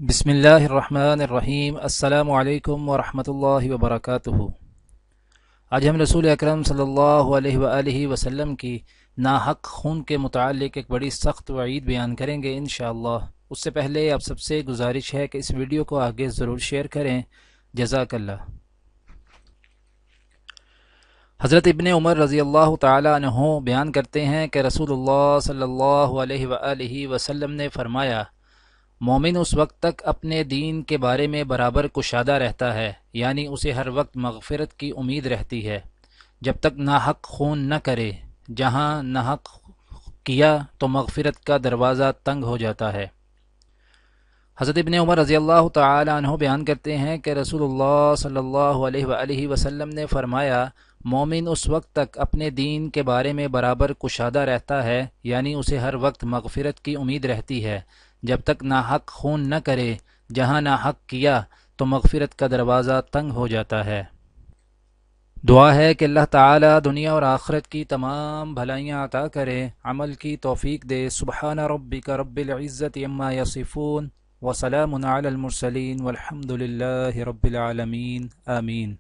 بسم اللہ الرحمن الرحیم۔ السلام علیکم ورحمۃ اللہ وبرکاتہ۔ آج ہم رسول اکرم صلی اللہ علیہ وآلہ وسلم کی ناحق خون کے متعلق ایک بڑی سخت وعید بیان کریں گے انشاءاللہ۔ اس سے پہلے آپ سب سے گزارش ہے کہ اس ویڈیو کو آگے ضرور شیئر کریں، جزاک اللہ۔ حضرت ابن عمر رضی اللہ تعالی عنہ بیان کرتے ہیں کہ رسول اللہ صلی اللہ علیہ وآلہ وسلم نے فرمایا، مومن اس وقت تک اپنے دین کے بارے میں برابر کشادہ رہتا ہے، یعنی اسے ہر وقت مغفرت کی امید رہتی ہے، جب تک ناحق خون نہ کرے۔ جہاں ناحق کیا تو مغفرت کا دروازہ تنگ ہو جاتا ہے۔ حضرت ابن عمر رضی اللہ تعالی عنہ بیان کرتے ہیں کہ رسول اللہ صلی اللہ علیہ وآلہ وسلم نے فرمایا، مومن اس وقت تک اپنے دین کے بارے میں برابر کشادہ رہتا ہے، یعنی اسے ہر وقت مغفرت کی امید رہتی ہے، جب تک ناحق خون نہ کرے۔ جہاں ناحق کیا تو مغفرت کا دروازہ تنگ ہو جاتا ہے۔ دعا ہے کہ اللہ تعالی دنیا اور آخرت کی تمام بھلائیاں عطا کرے، عمل کی توفیق دے۔ سبحان ربک رب العزت عما یصفون وسلام علی المرسلین والحمد للہ رب العالمین، آمین۔